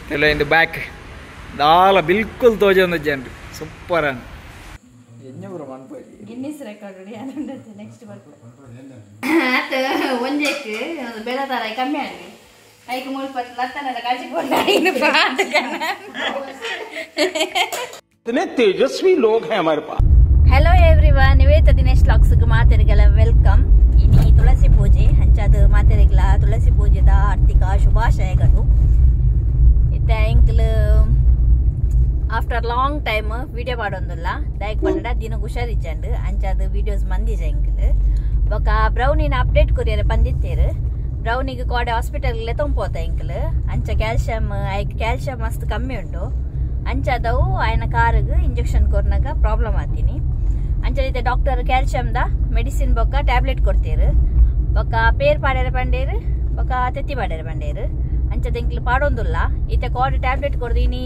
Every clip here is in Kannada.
Hello in the back. Dala bilkul toje on the genre. Super an. Guinness record next one. One day, better than I come here. I come over for Latin and the Kajipona in the part. इतने तेजस्वी लोग हैं हमारे पास. Hello everyone, NivedithaDinesh vlogs ಗೆ ಮಾತೆರೆಗಳ ವೆಲ್ಕಮ್. ಇನಿ ತುಳಸಿ ಪೂಜೆ ಹಂಚಾದ ಮಾತೆರೆಗಳ ತುಳಸಿ ಪೂಜೆದ ಆರ್ಥಿಕ ಶುಭಾಶಯಗಳು. ಇತ್ತೆ ಎಂಕಲ್ ಆಫ್ಟರ್ ಲಾಂಗ್ ಟೈಮ್ ವಿಡಿಯೋ ಮಾಡೋದಿಲ್ಲ ದಯಕ್ ಬಂದ ದಿನ ಹುಷಾರಿಚ್ಚಂಡು ಅಂಚಾದ ವಿಡಿಯೋಸ್ ಮಂದಿಜ ಎಂಕಲ್ ಬೊಕ ಬ್ರೌನಿನ ಅಪ್ಡೇಟ್ ಕೊರಿಯರ್ ಬಂದಿತ್ತೇರು ಬ್ರೌನಿಗೆ ಕೋಡೆ ಹಾಸ್ಪಿಟಲ್ಗೆ ತೊಂಪೋತ ಎಂಕಲ್ ಅಂಚ ಕ್ಯಾಲ್ಸಿಯಂ ಮಸ್ತ್ ಕಮ್ಮಿ ಉಂಟು ಅಂಚದವು ಆಯ್ನ ಕಾರಿಗೆ ಇಂಜೆಕ್ಷನ್ ಕೊರ್ನಾಗ ಪ್ರಾಬ್ಲಮ್ ಆತೀನಿ ಅಂಚಲಿತೆ ಡಾಕ್ಟರ್ ಕ್ಯಾಲ್ಸಿಯಂದ ಮೆಡಿಸಿನ್ ಬೊಕ್ಕ ಟ್ಯಾಬ್ಲೆಟ್ ಕೊಡ್ತೀರು ಬೊಕ್ಕ ಪೇರ್ ಪಾಡ್ಯಾರ ಬಂಡೇರು ಬೊಕ್ಕ ತೆತ್ತಿ ಪಾಡ್ಯಾರ ಬಂಡೇರು ಅಂಚದ ಎಂಕ್ಲು ಪಾಡೊಂದುಲ್ಲ ಈತೆ ಕೋಡೆ ಟ್ಯಾಬ್ಲೆಟ್ ಕೊಡ್ದು ಇನಿ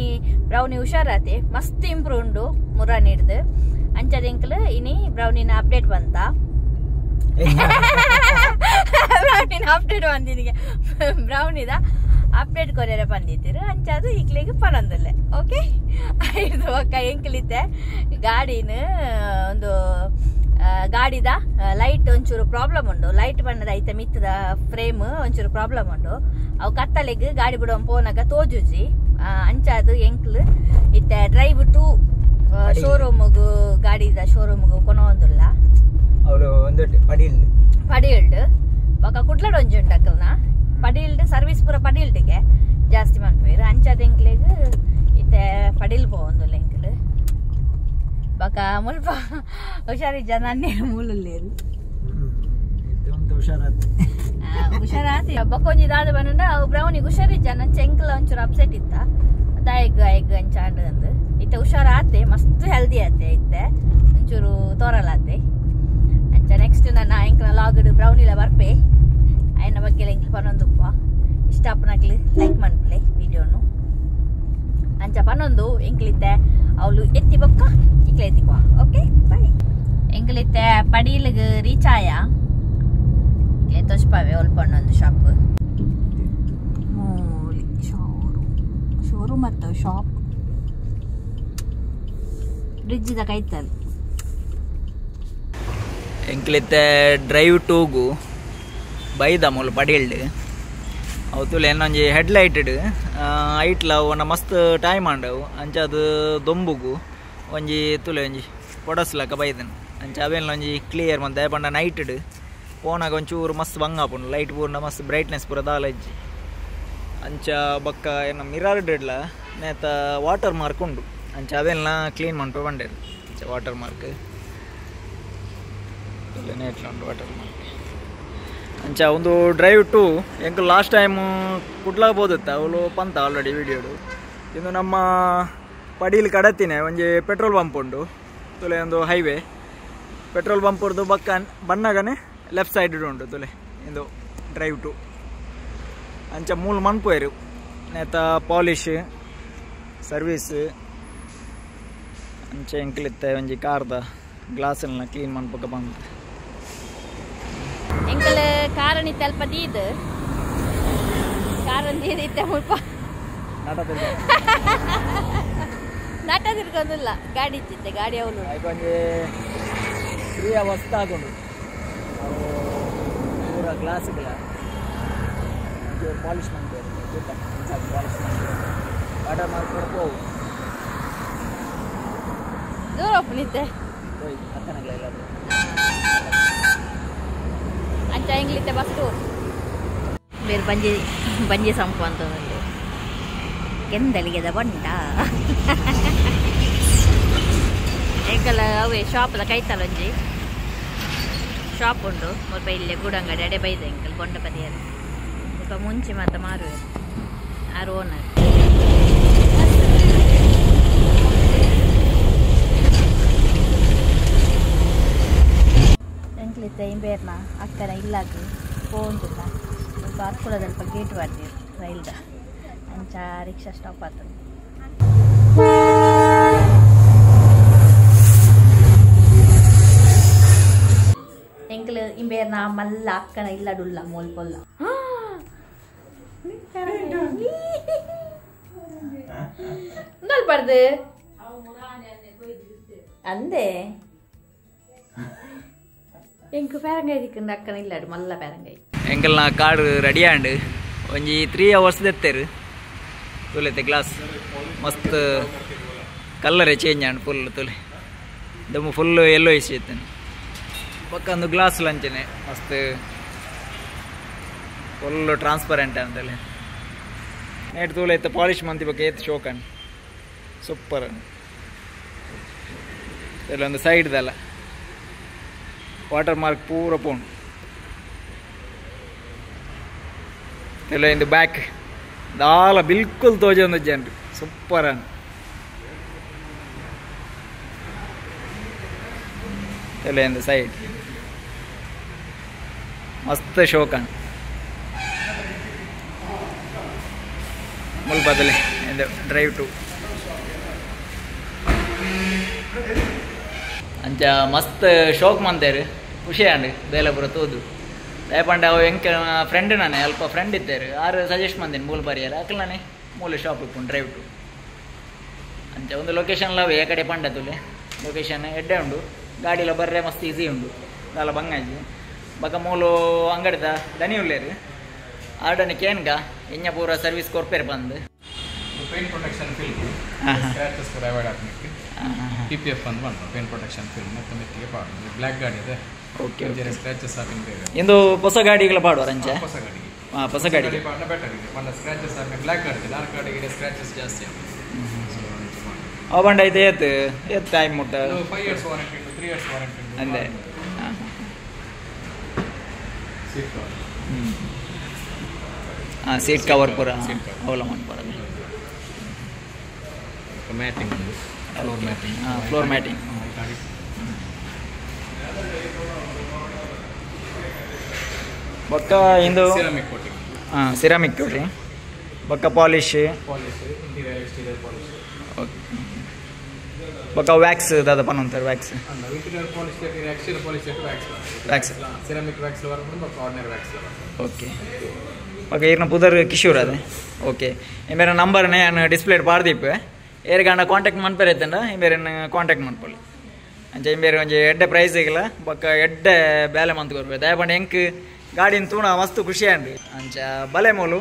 ಬ್ರೌನಿ ಹುಷಾರಾತೆ ಮಸ್ತ್ ಇಂಪ್ರೂವ್ ಉಂಡು ಮುರ ನೀಡ್ದು ಅಂಚದ ಎಂಕ್ಲು ಇನಿ ಬ್ರೌನಿನ ಅಪ್ಡೇಟ್ ಬಂತ ಬ್ರೌನಿನ ಅಪ್ಡೇಟ್ ಬಂದಿನಿಗೆ ಬ್ರೌನಿದ ಅಪ್ಡೇಟ್ ಕೊರಿಯರ ಬಂದಿದ್ದೀರು ಅಂಚದು ಈಗ್ಲಿಗೆ ಪನೊಂದಲ್ಲೇ ಓಕೆ ಇದು ಒಕ್ಕ ಎಂಕ್ಲಿತ್ತೆ ಗಾಡಿನ ಒಂದು ಗಾಡಿದ ಲೈಟ್ ಒಂಚೂರು ಪ್ರಾಬ್ಲಮ್ ಉಂಡು ಲೈಟ್ ಬಣ್ಣದ ಐತೆ ಮಿತ್ತದ ಫ್ರೇಮ್ ಒಂಚೂರು ಪ್ರಾಬ್ಲಮ್ ಉಂಡು ಅವು ಕತ್ತಲೆಗೆ ಗಾಡಿ ಬಿಡುವ ಪೋನಾಗ ತೋಜುಜಿ ಅಂಚಾದು ಎಂಕ್ಲು ಇತ್ತೆ ಡ್ರೈವ್ ಟು ಶೋರೂಮ್ಗು ಗಾಡಿದ ಶೋರೂಮ್ಗು ಕೊನೊಂದುಲ್ಲ ಅವರು ಒಂದು ಪಡಿಲ್ಡ್ ಒಕ್ಕ ಕುಡ್ಲಡ್ ಒಂಜಿ ಉಂಟು ಅಕ್ಕಲ್ನ ಪಡಿಲ್ಡ್ ಸರ್ವಿಸ್ ಪೂರ ಪಡಿಲ್ಡ್ಗೆ ಜಾಸ್ತಿ ಮಾಡ್ಪೇರು ಅಂಚಾದ ಎಂಕ್ಲೆಗ್ ಇತ್ತೆ ಪಡಿಲ್ ಪೋಂದುಲ್ಲ ಎಂಕ್ಲು ಬಕ ಮುಲ್ಪ ಹುಷಾರಿಜ್ಜ ನನ್ನೇನು ಮೂಲಲ್ಲೇರು ಹುಷಾರಾತಿ ಬಕ್ಕೊಂಜಿ ದಾದ ಬಂದ ಅವು ಬ್ರೌನಿಗೆ ಹುಷಾರಿಜ್ಜ ನನ್ನ ಚೆಂಕಲ ಒಂಚೂರು ಅಪ್ಸೆಟ್ ಇತ್ತ ದಾಯಗ್ ಅಂಚಾಂಡ್ ಅಂದು ಇತ್ತೆ ಹುಷಾರಾತೆ ಮಸ್ತ್ ಹೆಲ್ದಿ ಆತೆ ಇತ್ತೆ ಒಂಚೂರು ತೋರಲಾತೆ ಅಂಚ ನೆಕ್ಸ್ಟ್ ನನ್ನ ಎಂಕನ ಲಾಗಡ್ ಬ್ರೌನಿಲ ಬರ್ಪೆ ಆಯ್ನ ಬಗ್ಗೆ ಎಂಕ್ಲು ಪನ್ನೊಂದುಪ್ಪ ಇಷ್ಟ ಅಪ್ಪನಕ್ಲಿ ಲೈಕ್ ಮಾಡ್ಪ್ಲೆ ವಿಡಿಯೋನು ಅಂಚ ಪನ್ನೊಂದು ಎಂಕ್ಲಿತ್ತೆ ಅವಳು ಎತ್ತಿ ಬೊಕ್ಕ ಇಕ್ಲೆ ಎತ್ತಿಕ್ವಾ ಓಕೆ ಬಾಯ್ ಎಂಕ್ಲಿತ್ತೆ ಪಡೀಲ್ಗೆ ರೀಚ್ ಆಯ ಇಕ್ಲೆ ತೋಚ್ಪಾವೆ ಒಲ್ಪಣ್ಣೊಂದು ಶಾಪ್ ಶೋರೂಮ್ ಮತ್ತು ಶಾಪ್ ಬ್ರಿಡ್ಜಿದ ಕೈತಲ್ ಎಂಕ್ಲಿತ್ತೆ ಡ್ರೈವ್ ಟೂಗು ಬೈದ ಮೂಲ ಪಡಿಲ್ಡ್ ಅವು ತುಲೆ ಏನೊಂಜಿ ಹೆಡ್ಲೈಟೆಡ್ ಐಟ್ಲ ಅವನ ಮಸ್ತ್ ಟೈಮ್ ಆಂಡವು ಅಂಚದು ದೊಂಬುಗು ಒಂಜಿ ತುಲೆ ಒಂಜಿ ಕೊಡಸ್ಲಕ ಬೈದನು ಅಂಚ ಅವೆಲ್ಲ ಒಂಜಿ ಕ್ಲಿಯರ್ ಮಂತ ಪಂಡ ನೈಟೆಡ್ ಫೋನಾಗ ಒಂಚೂರು ಮಸ್ತ್ ಬಂಗಾಪುಂಡು ಲೈಟ್ ಪೂರ್ಣ ಮಸ್ತ್ ಬ್ರೈಟ್ನೆಸ್ ಪೂರ ದಾಲಜ್ಜಿ ಅಂಚ ಬಕ್ಕ ಏನು ಮಿರರ್ ಡೆಡ್ಲ ನೇತ ವಾಟರ್ ಮಾರ್ಕ್ ಉಂಡು ಅಂಚ ಅವೆಲ್ಲ ಕ್ಲೀನ್ ಮಾಡ್ಕೊ ಬಂಡೇರು ಅಂಚ ವಾಟರ್ ಮಾರ್ಕ್ ನೇಟ್ಲ ಉಂಟು ವಾಟರ್ ಮಾರ್ಕ್ ಅಂಚ ಒಂದು ಡ್ರೈವ್ ಟು ಎಂಕ್ ಲಾಸ್ಟ್ ಟೈಮ್ ಕುಡ್ಲ ಬೋದತ್ತ ಅವಳು ಪಂತ ಆಲ್ರೆಡಿ ವಿಡಿಯೋಡು ಇದು ನಮ್ಮ ಪಡೀಲ್ ಕಡತಿನೇ ಒಂಜಿ ಪೆಟ್ರೋಲ್ ಪಂಪ್ ಉಂಡು ತುಲೆ ಒಂದು ಹೈವೇ ಪೆಟ್ರೋಲ್ ಪಂಪ್ ಉರ್ದು ಬಕ್ಕ ಬನ್ನಗನೆ ಲೆಫ್ಟ್ ಸೈಡ್ ಉಂಡು ತುಲೆ ಇದು ಡ್ರೈವ್ ಟು ಅಂಚ ಮೂಲ ಮನ್ಪೋಯ್ರು ನೇತ ಪಾಲಿಶ್ ಸರ್ವೀಸ್ ಅಂಚ ಎಂಕ್ಲಿತ್ತೆ ಒಂಜಿ ಕಾರ್ದ ಗ್ಲಾಸನ್ನ ಕ್ಲೀನ್ ಮನ್ಪಕ ಬಂದು ಎಂಕಲ್ ಕಾರಣಿ ತಲ್ಪ ದೀದ್ ಕಾರಣ ದೀದಿತ್ತೆ ಮುಲ್ಪ ನಟ ತಿರ್ಗೊಂದಿಲ್ಲ ಗಾಡಿ ಇತ್ತಿತ್ತೆ ಗಾಡಿ ಅವಳು ಒಂಜಿ ಫ್ರೀ ಅವಸ್ಥೆ ಆಗೊಂಡು ಪೂರ ಗ್ಲಾಸ್ಗಳ ಪಾಲಿಶ್ ಮಾಡ್ತಾರೆ ಪಾಲಿಶ್ ಮಾಡ್ತಾರೆ ವಾಟರ್ ಮಾರ್ಕ್ ಕೊಡ್ಕೋವು ದೂರ ಒಪ್ಪನಿತ್ತೆ ಹತ್ತನಗಳ ಅಂಚ ಎಂಗ್ಲಿತ್ತೆ ಬಸ್ಟು ಬೇರೆ ಬಂಜಿ ಸಂಪು ಅಂತ ಕೆಂದಲಿಗೆದ ಬಂಡ ಎಂಕಲ ಅವೇ ಶಾಪ್ದ ಕೈತಲ್ಲ ಒಂಜಿ ಶಾಪ್ ಉಂಡು ಮುಲ್ಪ ಇಲ್ಲೇ ಗೂಡಂಗಡಿ ಅಡೆ ಬೈದ ಎಂಕಲ್ ಬೊಂಡ ಬದಿಯಲ್ಲಿ ಮುಲ್ಪ ಮುಂಚೆ ಮಾತ ಮಾರುವೆ ಆರು ಓನರ್ ಎಂಕ್ಲಿತ್ತೆ ಇಂಬೇರ್ನ ಅಕ್ಕನ ಇಲ್ಲಾಗಿ ಪೋಂದಿಲ್ಲ ಸ್ವಲ್ಪ ಅರ್ಕುಳದಲ್ಪ ಗೇಟ್ ಮಾಡ್ತೀವಿ ರೈಲ್ದ ಅಂಚ ರಿಕ್ಷಾ ಸ್ಟಾಪ್ ಆಗ್ತದೆ ಎಂಕ್ಲು ಇಂಬೇರ್ನ ಮಲ್ಲ ಅಕ್ಕನ ಇಲ್ಲಡುಲ್ಲ ಮೋಲ್ಪೊಲ್ಲ ಬರ್ದು ಅಂದೆ ಎಂಕು ಪೇರಂಗಾಯಿ ದಿಕ್ಕಂಡು ಅಕ್ಕನ ಇಲ್ಲಾಡು ಮಲ್ಲ ಪೇರಂಗಾಯಿ ಎಂಕಲ್ ನಾ ಕಾಡು ರೆಡಿಯಾಂಡು ಒಂಜಿ 3 hours ದೆತ್ತೇರು ತುಲೆತೆ ಗ್ಲಾಸ್ ಮಸ್ತ್ ಕಲ್ಲರೇ ಚೇಂಜ್ ಆಂಡು ಫುಲ್ ತುಲೆ ದಮ್ಮು ಫುಲ್ ಎಲ್ಲೋ ಇಸಿ ಇತ್ತೇನೆ ಪಕ್ಕ ಒಂದು ಗ್ಲಾಸ್ ಲಂಚನೆ ಮಸ್ತ್ ಫುಲ್ ಟ್ರಾನ್ಸ್ಪರೆಂಟ್ ಅಂತೇಳಿ नेट तूल ऐसे पॉलिश मंती बके ऐसे शो कन सुपर तेरे अंदर साइड दाला वाटर मार्क पूरा पोन तेरे इन द बैक दाला बिल्कुल तो जो अंदर जंड सुपर अन तेरे इन द साइड मस्त शो कन मुल बदले ड्राइव टू अंच मस्त शोक मंदेर खुशी अंड बेलापुर तोदु दयपंड अव ಎಂಕ ಫ್ರೆಂಡ್ ನಾನೆ ಅಲ್ಪ ಫ್ರೆಂಡ್ ಇದ್ದಾರೆ ಆರು ಸಜೆಸ್ಟ್ ಮಂದಿನ ಮೂಲ ಬರಿಯಲ್ಲ ಅಕಲ್ಲಾನೆ ಮೂಲ ಶಾಪ್ ಇಪ್ಪುಂಡು ಡ್ರೈವ್ ಟು ಅಂಚ ಒಂದು ಲೊಕೇಶನ್ ಲವ್ ಏ ಕಡೆ ಪಂಡ ತುಲೆ ಲೊಕೇಶನ್ ಎಡ್ಡೆ ಉಂಡು ಗಾಡಿಲ ಬರ್ರೆ ಮಸ್ತ್ ಈಸಿ ಉಂಡು ದಾಲ ಬಂಗಾಜಿ ಬಕ ಮೂಲು ಅಂಗಡಿದ ದನಿ ಉಳ್ಳೇರು ಆರ್ಡನಿ ಕೇನ್ಗ ಇನ್ನ ಪೂರ ಸರ್ವಿಸ್ ಕೊರ್ಪೇರ್ ಬಂದು पेन प्रोटेक्शन फिल्म स्क्रैचेस को अवॉइड आपने पीपीएफ अंद ಬಂದು पेन प्रोटेक्शन फिल्म ಮತ್ತೆ ಮೆತ್ತಿಗೆ ಪಾಡು ಬ್ಲಾಕ್ ಗಾಡಿ ಇದೆ ಓಕೆ ಜರೆ ಸ್ಕ್ರಾಚಸ್ ಆಪಿಂದೆ ಇಂದು ಹೊಸ ಗಾಡಿಗಳ ಪಾಡು ರಂಚ ಹೊಸ ಗಾಡಿಗೆ ಹೊಸ ಗಾಡಿ ಪಾಡು ಬೆಟರ್ ಇದೆ ಬಂದ ಸ್ಕ್ರಾಚಸ್ ಆಪಿ ಬ್ಲಾಕ್ ಗಾಡಿ ಡಾರ್ಕ್ ಗಾಡಿಗೆ ಸ್ಕ್ರಾಚಸ್ ಜಾಸ್ತಿ ಅವ ಬಂಡ ಇದೆ ಏತ್ ಟೈಮ್ ಮುಟ್ಟ 5 years ವಾರಂಟಿ 3 years ವಾರಂಟಿ ಅಂದೆ ಸೀಟ್ ಕವರ್ सीट कवर पूरा अवलंबन पड़ा matting floor matting floor matting बक्का इंदु सिरामिक कोटिंग बक्का पॉलिश इंटीरियर एक्सटीरियर पॉलिश बक्का वैक्स दादा पन अंतर वैक्स इंटीरियर पॉलिश लेके एक्सटीरियर पॉलिश लेके वैक्स सिरामिक वैक्स लो वरपुंडु बक्का ऑर्डिनरी वैक्स लो ओके ओके इरना पुदर किशोर अदे ओके ये मेरा नंबर ने ನಾನು ಡಿಸ್ಪ್ಲೇ ಪಾಡ್ದಿಪ್ಪೆ ಏರ್ ಗಂಡ ಕಾಂಟ್ಯಾಕ್ಟ್ ಮಾಡ್ಪರೇತಂಡ ಈ ಬೇರೆ ಕಾಂಟ್ಯಾಕ್ಟ್ ಮಾಡ್ಕೊಳ್ಳಿ ಅಂಚೆ ಈ ಬೇರೆ ಒಂಜಿ ಎಡ್ಡೆ ಪ್ರೈಸ್ ಇಗಲ ಬಕ್ಕ ಎಡ್ಡೆ ಬೇಲೆ ಮಂತ್ ಕೊರ್ಬೆ ದಯಪಂಡ ಎಂಕ್ ಗಾಡಿನ ತೂಣ ಮಸ್ತ್ ಖುಷಿ ಅಂಡಿ ಅಂಚ ಬಲೆ ಮೂಲು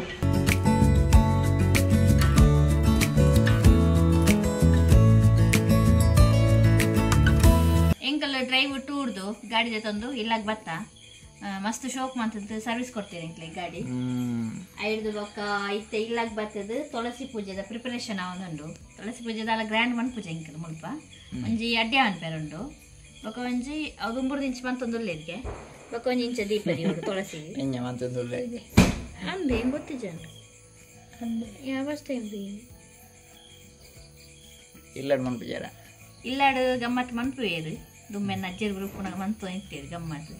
ಎಂಕಲ್ ಡ್ರೈವ್ ಟೂರ್ದು ಗಾಡಿ ತಂದು ಇಲ್ಲಾಗ ಬತ್ತ ಮಸ್ತ್ ಶೋಕ್ ಮಂತದ್ದು ಸರ್ವಿಸ್ ಕೊಡ್ತೀರಿ ಎಂಕ್ಲೆ ಗಾಡಿ ಐಡ್ದು ಬೊಕ್ಕ ಇತ್ತೆ ಇಲ್ಲಾಗ ಬರ್ತದ ತುಳಸಿ ಪೂಜೆದ ಪ್ರಿಪರೇಷನ್ ಆವೊಂದುಂಡು ತುಳಸಿ ಪೂಜೆದ ಅಲ್ಲ ಗ್ರ್ಯಾಂಡ್ ಮನ್ ಪೂಜೆ ಎಂಕಲ್ ಮುಲ್ಪ ಒಂಜಿ ಅಡ್ಡೆ ಅನ್ಪೇರುಂಡು ಬೊಕ್ಕ ಒಂಜಿ ಅದು ಉಂಬುರ್ದು ಇಂಚು ಮಂತೊಂದುಲ್ಲೆ ಇದಕ್ಕೆ ಬೊಕ್ಕ ಒಂಜಿ ಇಂಚ ದೀಪರಿ ಉಂಡು ತುಳಸಿ ಅಂದೆ ಹೆಂಗೆ ಗೊತ್ತಿಜಂಡು ಯಾವಷ್ಟೇ ಇಲ್ಲಾಡು ಮನ್ಪುಜಾರ ಇಲ್ಲಾಡು ಗಮ್ಮತ್ ಮನ್ಪುವೇರು ದುಮ್ಮೆನ್ನ ಅಜ್ಜರ್ ಗ್ರೂಪ್ ಮಂತು ಇತ್ತೇರು ಗಮ್ಮತ್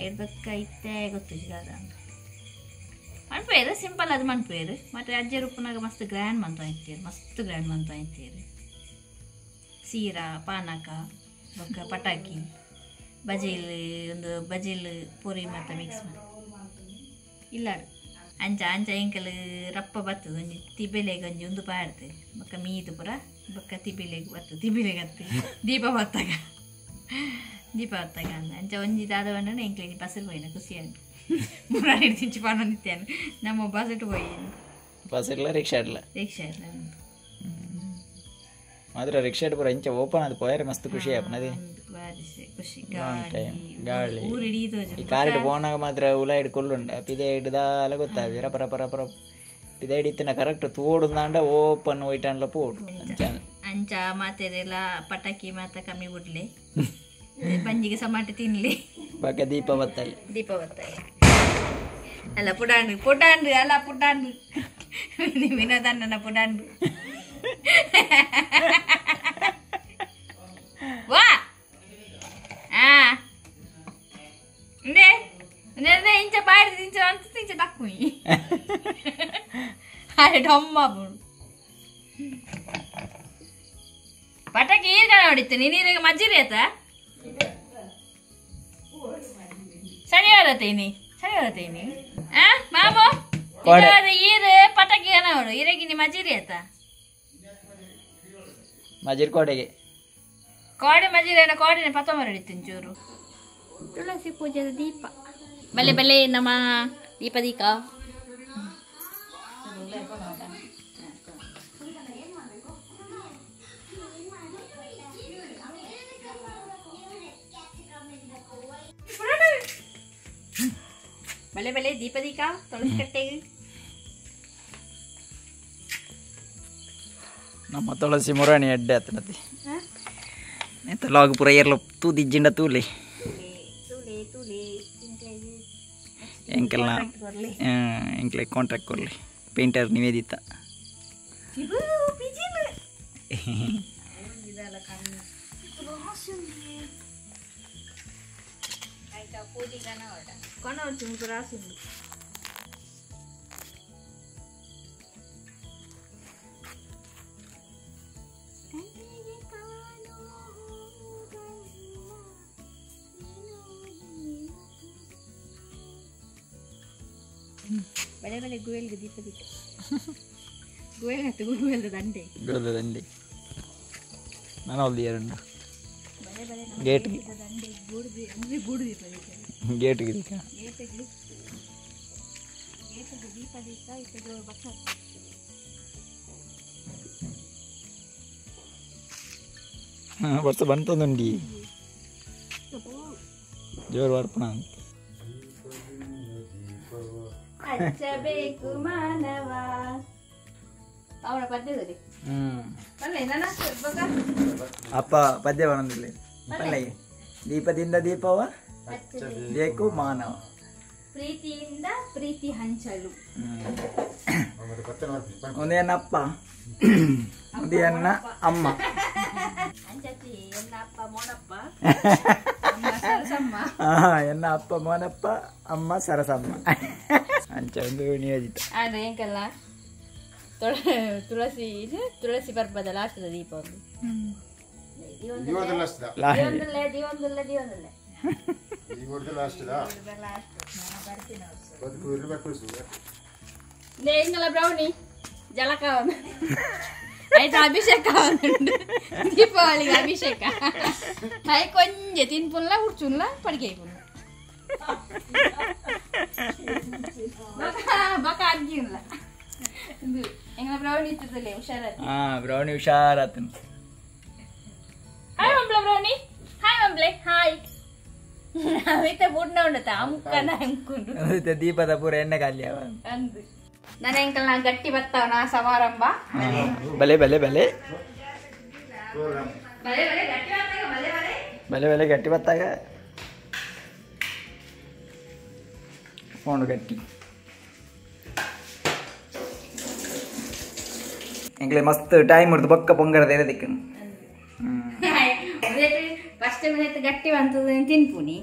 ಐದಕ್ಕ ಇತ್ತೆ ಗೊತ್ತು ಗಾದ ಮನ್ಪೇರು ಸಿಂಪಲ್ ಅದು ಮನ್ಪೇರು ಮತ್ತೆ ಅಜ್ಜರ್ ಉಪ್ಪುನಾಗ ಮಸ್ತ್ ಗ್ರ್ಯಾಂಡ್ ಮಂತು ಇತ್ತೇರು ಮಸ್ತ್ ಗ್ರ್ಯಾಂಡ್ ಮಂತು ಇತ್ತೇರು ಸೀರಾ ಪಾನಕ ಬೊಕ್ಕ ಪಟಾಕಿ ಬಜೀಲ್ ಒಂದು ಬಜೀಲ್ ಪೂರಿ ಮತ್ತು ಮಿಕ್ಸ್ ಮಾಡಿ ಇಲ್ಲಾಡು ಅಂಚ ಅಂಚ ಎಂಕಲ್ ರಪ್ಪ ಬರ್ತದೆ ಒಂಜಿ ತಿಬೆಲೆಗೆ ಒಂಜಿ ಒಂದು ಪಾಡ್ತೆ ಬೊಕ್ಕ ಮೀದು ಪುರ ಬೊಕ್ಕ ತಿಬಿಲೆಗೆ ಬರ್ತದೆ ತಿಬಿಲೆಗೆ ಹತ್ತಿ ದೀಪ ಹೊತ್ತಾಗ ಅಂದ ಅಂಚ ಒಂಜಿ ದಾದವಣ್ಣ ಎಂಕ್ಲೆ ಬಸ್ಸಲ್ಲಿ ಹೋಯ್ನ ಖುಷಿ ಅಂಡು ಮೂರಾರು ತಿಂಚು ಪಾನೊಂದಿತ್ತೇನು ನಮ್ಮ ಬಸ್ಸಟ್ಟು ಹೋಯ್ನು ಬಸ್ಸಿಲ್ಲ ರಿಕ್ಷಾ ಇಲ್ಲ ಮಾತ್ರ ರಿಕ್ಷಾ ಪೂರ ಇಂಚ ಓಪನ್ ಅದು ಪೋಯರೆ ಮಸ್ತ್ ಖುಷಿ ಆಪನದೆ ಖುಷಿ ಗಾಳಿ ಈ ಕಾರಿಡ್ ಪೋನಾಗ ಮಾತ್ರ ಉಲ ಹಿಡ್ಕೊಳ್ಳುಂಡ ಪಿದೆ ಹಿಡ್ದಾಲ ಗೊತ್ತಾಗ ರಪ ರಪ ರಪ ರಪ ಪಿದೆ ಹಿಡಿತಿನ ಕರೆಕ್ಟ್ ತೋಡುಂದಾಂಡ ಓಪನ್ ಹೋಯ್ಟನ್ಲ ಪೋಡು ಅಂಚ ಮಾತೆಲ್ಲ ಪಟಾಕಿ ಮಾತ ಕಮ್ಮಿ ಬಿಡ್ಲಿ ಬಂಜಿಗೆ ಸಮಾಟ ತಿನ್ಲಿ ಬಾಕ ದೀಪ ಬತ್ತಲ್ಲಿ ಅಲ್ಲ ಪುಟಾಂಡ್ರಿ ಅಲ್ಲ ಪುಟಾಂಡ್ರಿ ವಿನೋದಣ್ಣನ ಪುಟಾಂಡ್ರಿ ವಾ ಇಂಚ ಬಾಡಿದ ಇಂಚ ಅಂತ ಇಂಚ ತಕ್ಕುಯಿ ಅರೆ ಡಮ್ಮ ಬಿಡು ಪಟಾಕಿ ಈಗ ನೋಡಿತ್ತು ನೀನೀರಿಗೆ ಮಜ್ಜಿರಿ ಆತ ಸರಿ ಹೇಳತ್ತೀನಿ ಮಾಮು ಈರು ಪಟಾಕಿ ನೋಡು ಈರೆಗಿ ನಿಮ್ಮ ಮಜ್ಜಿರಿ ಆತ ಮಜೀರ್ ಕೋಡೆಗೆ ಕೋಡೆ ಮಜೀರೇನ ಕೋಡೆನೆ ಪತ ಮರಡಿತೀನಿ ಚೂರು ತುಳಸಿ ಪೂಜೆದ ದೀಪ ಬಲೆ ಬಲೆ ನಮ್ಮ ದೀಪದೀಕ ಬಲೆ ಬಲೆ ದೀಪದೀಕ ತುಳಸಿ ಕಟ್ಟೆಗೆ ನಮ್ಮ ತುಳಸಿ ಮುರಾಣಿ ಅಡ್ಡೆ ಆತನತಿ ಲಾಗ್ ಪೂರ ಏರ್ಲ ತೂದಿಜ್ಜಿಂಡ ತೂಲೆ ಎಂಕ್ಲೆ ಕಾಂಟ್ರಾಕ್ಟ್ ಕೊರ್ಲಿ ಪೇಂಟರ್ ನಿವೇದಿತ ಬಲೆ ಬಲೆ ಗುವೆಲ್ಗೆ ದೀಪ ದೀಪ ಗುವೆಲ್ ಹತ್ತು ಗುವೆಲ್ದ ದಂಡೆ ನಾನು ಅಲ್ಲಿ ಎರಡು ಬಲೆ ಬಲೆ ಗೇಟ್ ದಂಡೆ ಬೂಡ್ದಿ ಅಂದ್ರೆ ಬೂಡು ದೀಪ ಗೇಟ್ ಗೇಟಲ್ಲಿ ದೀಪ ದೀಪ ಇತ್ತು ಬಕ್ಕ ವರ್ಷ ಬಂತಂದುಂಡಿ ಜೋರು ವಾರ್ಪಣ ಹಚ್ಚಬೇಕು ಮಾನವ ಅವನ ಪದ್ಯದಲ್ಲಿ ಅಪ್ಪ ಪದ್ಯ ಬರೋದಿಲ್ಲ ಪಲ್ಲಯ್ಯ ದೀಪದಿಂದ ದೀಪವ ಬೇಕು ಮಾನವ ಪ್ರೀತಿಯಿಂದ ಪ್ರೀತಿ ಹಂಚಲು ಒಂದೇನಪ್ಪ ಒಂದೇನ ಅಮ್ಮ ಹಂಚತಿ ಎನ್ನ ಅಪ್ಪ ಮೋನಪ್ಪ ಎನ್ನ ಅಪ್ಪ ಮೋನಪ್ಪ ಅಮ್ಮ ಸರಸಮ್ಮ ಅಂಚ ಒಂದು ನಿಯೋಜಿತ ಆದ್ರೆ ಏಕಲ್ಲ ತುಳಸಿ ತುಳಸಿ ಬರ್ಬದ ಲಾಸ್ಟದ ದೀಪ ಒಂದು ಎಂಗಲ ಬ್ರೌನಿ ಜಲಕ ಆಯ್ತು ಅಭಿಷೇಕ ದೀಪಾವಳಿಗೆ ಅಭಿಷೇಕ ಹಾಯ್ ಕೊಂಚ ತಿನ್ಪುಲ್ಲ ಹುಡ್ಚುಲ್ಲ ಪಡಿಕೆ ಬಕ ಅಜ್ಜಿಲ್ಲ ಎಂಗಲ ಬ್ರೌನಿ ಇರ್ತದಲ್ಲೇ ಹುಷಾರಾತ ಬ್ರೌನಿ ಹುಷಾರಾತ ಹಾಯ್ ಮಂಬ್ಲ ಬ್ರೌನಿ ಹಾಯ್ ಮಂಬ್ಲೆ ಹಾಯ್ ನಾವೈತೆ ಬುಡ್ನ ಉಂಡತ ಅಮ್ಕನ ಹೆಂಕೊಂಡು ದೀಪದ ಪೂರ ಎಣ್ಣೆ ಖಾಲಿ ಅವ ಅಂದು ನನ್ನ ಎಂಕಲ್ ನಾ ಗಟ್ಟಿ ಬರ್ತಾವನ ಸಮಾರಂಭ ಬಲೆ ಬಲೆ ಬಲೆ ಬಲೆ ಬಲೆ ಗಟ್ಟಿ ಬತ್ತಾಗ ಫೋನ್ ಗಟ್ಟಿ ಎಂಕ್ಲೆ ಮಸ್ತ್ ಟೈಮ್ ಹಿಡ್ದು ಬೊಕ್ಕ ಪೊಂಗರದ ಇರೋದಕ್ಕೆ ಫಸ್ಟ್ ಮಿನಿಟ್ ಗಟ್ಟಿ ಬಂತದ ತಿನ್ಪುನಿ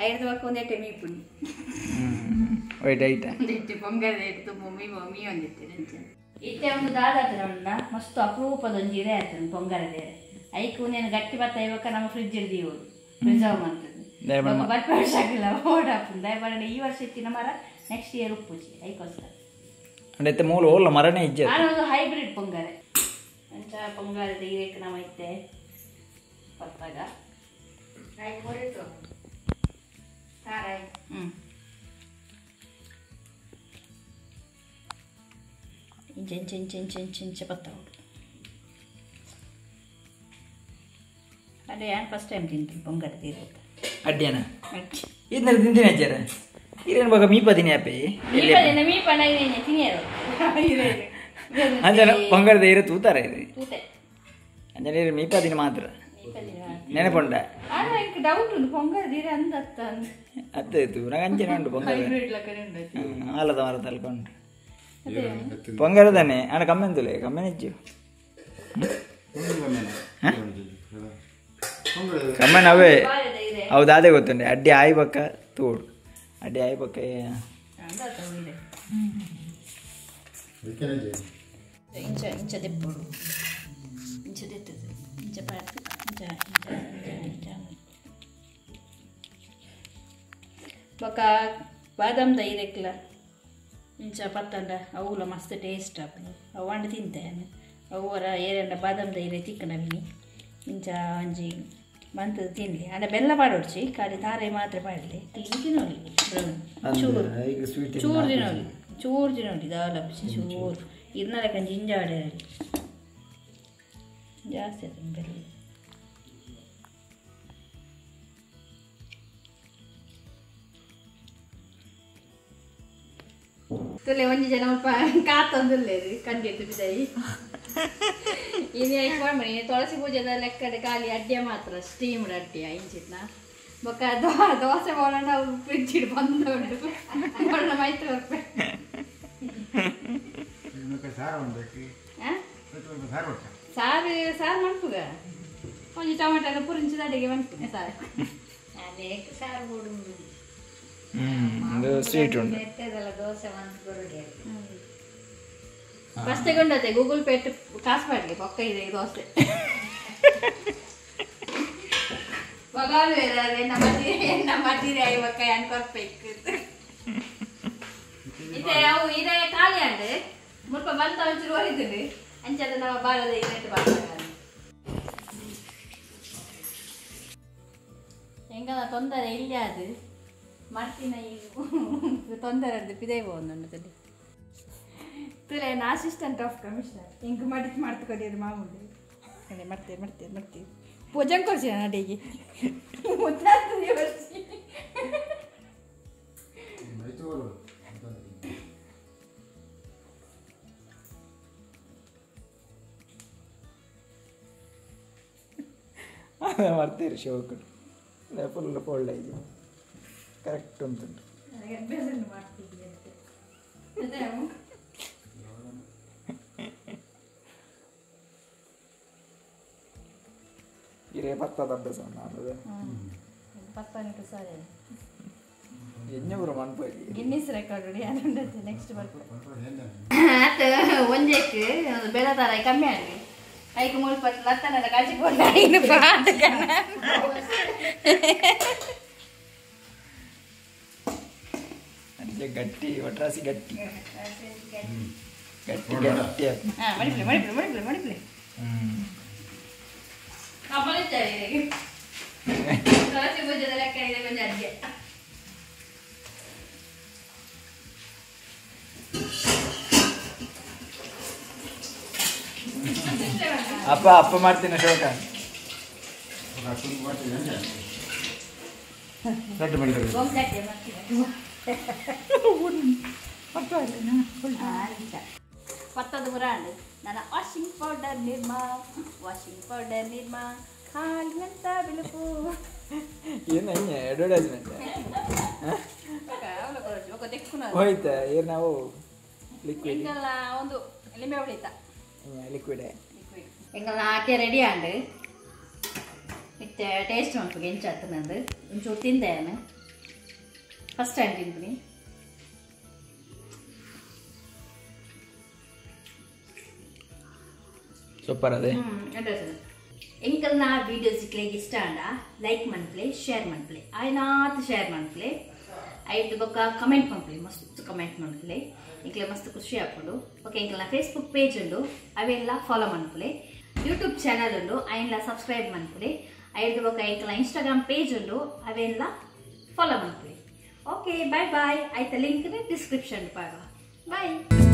ಐದು ಬಕ್ಕ ಒಂದೇಟೆ ಮೀಪುನಿ ವೈಟ್ ಐಟ ಒಂದಿಟ್ಟು ಪೊಂಗದ ಇಟ್ಟು ಮಮ್ಮಿ ಮಮ್ಮಿ ಒಂದಿಟ್ಟು ಇತ್ತೆ ಒಂದು ದಾದಾತನ ಮಸ್ತ್ ಅಪರೂಪದೊಂದು ಇರೆ ಆಯ್ತು ಪೊಂಗರದೇ ಐಕು ನೀನು ಗಟ್ಟಿ ಬತ್ತ ಇವಾಗ ನಮ್ಮ ಫ್ರಿಜ್ ಇರ್ದೀವಿ ಪ್ರಿಸರ್ವ್ ಮಾಡ್ತದೆ ಬಟ್ ವರ್ಷ ಆಗಿಲ್ಲ ಓಡಾಪು ದಯಮಾಡ ಈ ವರ್ಷ ಇತ್ತಿನ ಮರ ನೆಕ್ಸ್ಟ್ ಇಯರ್ ಉಪ್ಪುಚಿ ಐಕೋಸ್ಕರ ಅಂದ್ರೆ ಮೂಲ ಓಲ್ಲ ಮರನೇ ಇಜ್ಜ ನಾನು ಒಂದು ಹೈಬ್ರಿಡ್ ಪೊಂಗರೆ ಅಂತ ಪೊಂಗರದ ಇರೇಕ ನಮ್ಮ ಐತೆ ಪತ್ತಾಗ ಇಂಚ ಪತ್ತಾವು ಅದೇ ನಾನು ಫಸ್ಟ್ ಟೈಮ್ ತಿಂತೀನಿ ಪೊಂಗರದ ಇರೇಕ ಅಡ್ಡೇನ ಇದನ್ನ ತಿಂತೀನಿ ಅಜ್ಜಾರ ಇರೇನು ಬಾಗ ಮೀಪ ತಿನಿ ಅಪ್ಪಿ ಮೀಪನ ಇರೇನೆ ತಿನಿಯರು ಅಂಜನ ಪೊಂಗರದ ಇರು ತೂತಾರೆ ಅಂಜನ ಮೀಪ ತಿನಿ ಮಾತ್ರ ನೆನಪುಂಡ ಡೌಟ್ ಉಂಟು ಪೊಂಗರದ ಇರೆ ಅಂದತ್ತ ಅತ್ತಾಯ್ತು ನಂಗೆ ಅಂಚನೆ ಉಂಟು ಪೊಂಗರ ಆಲದ ಮರ ತಲ್ಕೊಂಡು ಪೊಂಗರದನೆ ಅಣ್ಣ ಕಮ್ಮೆಂತುಲೆ ಕಮ್ಮೆನೆಚ್ಚು ಕಮ್ಮನ್ ಅವೇ ಹೌದು ಅದೇ ಗೊತ್ತುಂಡೆ ಅಡ್ಡಿ ಆಯ್ಬಕ್ಕ ತೋಡು ಅಡ್ಡಿ ಆಯ್ಬಕ್ಕ ಇಂಚ ದೆಪ್ಪಡು ಇಂಚ ದೆತ್ತದು ಇಂಚ ಪಾರ್ತು ಬೊಕ್ಕ ಬಾದಾಮ್ದ ಇರೆಕ್ಲ ಇಂಚ ಪತ್ತಂಡ ಅವುಲ ಮಸ್ತ್ ಟೇಸ್ಟ್ ಆಪುಂಡು ಅವು ಅಂಡು ತಿಂತೇನೆ ಅವರ ಏರೆಂಡ ಬಾದಾಮ್ದ ಇರೆ ತಿಕ್ಕನವಿನಿ ಇಂಚ ಒಂಜಿ ಮಂತ್ ತಿನ್ಲಿ ಅಂಡ ಬೆಲ್ಲ ಪಾಡೊಡ್ಚಿ ಖಾಲಿ ತಾರೆ ಮಾತ್ರ ಪಾಡಲಿ ತಿನ್ನೋಲಿ ಚೂರು ಚೂರು ತಿನ್ನೋಲಿ ದಾಲ ಚೂರು ಇದನ್ನ ಕಂಜಿ ಇಂಜಾಡೆ ಜಾಸ್ತಿ ಅದು ಬೆಲ್ಲ ತುಲೆ ಒಂಜಿ ಜನ ಅಲ್ಪ ಕಾತೊಂದುಲ್ಲೇರಿ ಕಂಡಿಟ್ಟು ಬಿದ್ದಾಯಿ ಇದು ಮಣಿ ತುಳಸಿ ಪೂಜೆದ ಲೆಕ್ಕಡೆ ಖಾಲಿ ಅಡ್ಡೆ ಮಾತ್ರ ಸ್ಟೀಮ್ಡ್ ಅಡ್ಡೆ ಇಂಚಿತ್ನ ಬೊಕ್ಕ ದೋಸೆ ಮಾಡೋಣ ಫ್ರಿಜ್ ಇಡ್ ಬಂದು ಮಾಡೋಣ ಮೈತ್ರಿ ರೂಪಾಯಿ ಸಾರು ಸಾರು ಮಾಡ್ತುಗ ಒಂಜಿ ಟೊಮೆಟೊ ಪುರಿಂಚಿದ ಅಡಿಗೆ ಮಾಡ್ತೀನಿ ಸಾರು ಸಾರು ಸ್ವೀಟ್ ಉಂಟು ಫಸ್ಟ್ ತಗೊಂಡತೆ ಗೂಗಲ್ ಪೇ ಕಾಸು ಮಾಡಲಿ ಪಕ್ಕ ಇದೆ ದೋಸೆ ಮಟೀರಿ ಐವಕ್ಕ ಅನ್ಕೊಡ್ಬೇಕು ಇದೆ ಅವು ಇದೆ ಖಾಲಿ ಅಂಡೆ ಮುಲ್ಪ ಬಂತ ಒಂಚೂರು ಹೊರಿದ್ರಿ ಅಂಚದ ನಾವು ಬಾಳದ ಇರೆಟ್ಟು ಬಾಳ ಹೆಂಗಲ್ಲ ತೊಂದರೆ ಇಲ್ಲಿ ಅದು ಮಾಡ್ತೀನಿ ಈಗ ತೊಂದರೆ ಅದು ಪಿದೇ ಹೋಗಿ ತುಲೆ ಅಸಿಸ್ಟೆಂಟ್ ಆಫ್ ಕಮಿಷನರ್ ಹಿಂಗೆ ಮಾಡ್ತುಕೊಂಡಿದ್ದು ಮಾಮೂಲಿ ಅದೇ ಮಾಡ್ತೀವಿ ಪೂಜೆ ಕೊಡ್ಸಿ ಅಡಿಗೆ ಮಾಡ್ತೀರಿ ಶೋಕರು ಫುಲ್ ಒಳ್ಳೆ ಇದೆ ಕರೆಕ್ಟ್ ಉಂಟು ಇರೇ ಪತ್ತದ ಅಭ್ಯಾಸ ಎಣ್ಣೆಪುರ ಮನ್ಪಲ್ಲಿ ಗಿನ್ನಿಸ್ ರೆಕಾರ್ಡ್ ನೆಕ್ಸ್ಟ್ ಒಂಜಕ್ಕೆ ಬೆಲೆ ತರ ಕಮ್ಮಿ ಆಗಲಿ ಐದು 3 ಲತ್ತನ ಕಾಚಿಕೊಂಡ ಗಟ್ಟಿ ಒಟ್ರಾಸಿ ಗಟ್ಟಿ ಗಟ್ಟಿ ಗಟ್ಟಿ ಮಡಿಪ್ಲೆ ತುಳಸಿ ಪೂಜೆದ ಲೆಕ್ಕ ಇದೆ ಕೊಂಚ ಅಡ್ಗೆ ಅಪ್ಪ ಮಾಡ್ತೀನಿ ಶೋಕ ಪತ್ತದ ಬ್ರಾಂಡ್ ನನ್ನ ವಾಷಿಂಗ್ ಪೌಡರ್ ನಿರ್ಮಾ ಹಾಲಿನಂತ ಬಿಳುಪು ಏನು ಅಡ್ವರ್ಟೈಸ್ಮೆಂಟ್ ಹೋಯ್ತಾ ಏನು ನಾವು ಲಿಕ್ವಿಡ್ ಎಂಗಲ್ಲ ಒಂದು ಲಿಂಬೆ ಹೊಡಿತಾ ಲಿಕ್ವಿಡ್ ಎಂಗಲ್ಲ ಹಾಕಿ ರೆಡಿ ಆಂಡು ಮತ್ತೆ ಟೇಸ್ಟ್ ಮಾಡ್ಬೇಕು ಎಂಚಾತು ನಂದು ಒಂಚೂರು ತಿಂದೆ ನಾನು ಫಸ್ಟ್ ಟೈಮ್ ತಿಂತೀನಿ ಸೂಪರ್ ಅದೇ ಎಂಕಲ್ನ ವೀಡಿಯೋಸ್ ಇಕ್ಲಿಗೆ ಇಷ್ಟ ಅಂಡ ಲೈಕ್ ಮನ್ಪ್ಲೆ ಶೇರ್ ಮನ್ಪ್ಲೆ ಆಯ್ನಾತ್ ಶೇರ್ ಮನ್ಪ್ಲೆ ಐದು ಬೊಕ್ಕ ಕಮೆಂಟ್ ಮನ್ಪ್ಲೆ ಮಸ್ತ್ ಕಮೆಂಟ್ ಮನ್ಪ್ಲೆ ಇಂಕ್ಲೆ ಮಸ್ತ್ ಖುಷಿ ಹಾಕೊಂಡು ಓಕೆ ಎಂಕಲ್ನ ಫೇಸ್ಬುಕ್ ಪೇಜ್ ಉಂಡು ಅವೆಲ್ಲ ಫಾಲೋ ಮನ್ಪ್ಲೆ ಯೂಟ್ಯೂಬ್ ಚಾನಲ್ ಉಂಡು ಅವೆಲ್ಲ ಸಬ್ಸ್ಕ್ರೈಬ್ ಮನ್ಪ್ಲೆ ಐದು ಬೊಕ್ಕ ಎಂಕಲ್ನ ಇನ್ಸ್ಟಾಗ್ರಾಮ್ ಪೇಜ್ ಉಂಡು ಅವೆಲ್ಲ ಫಾಲೋ ಮನ್ಪ್ಲೆ ಓಕೆ ಬಾಯ್ ಆಯ್ತಾ ಲಿಂಕ್ ಡಿಸ್ಕ್ರಿಪ್ಷನ್ ಬಾಯ್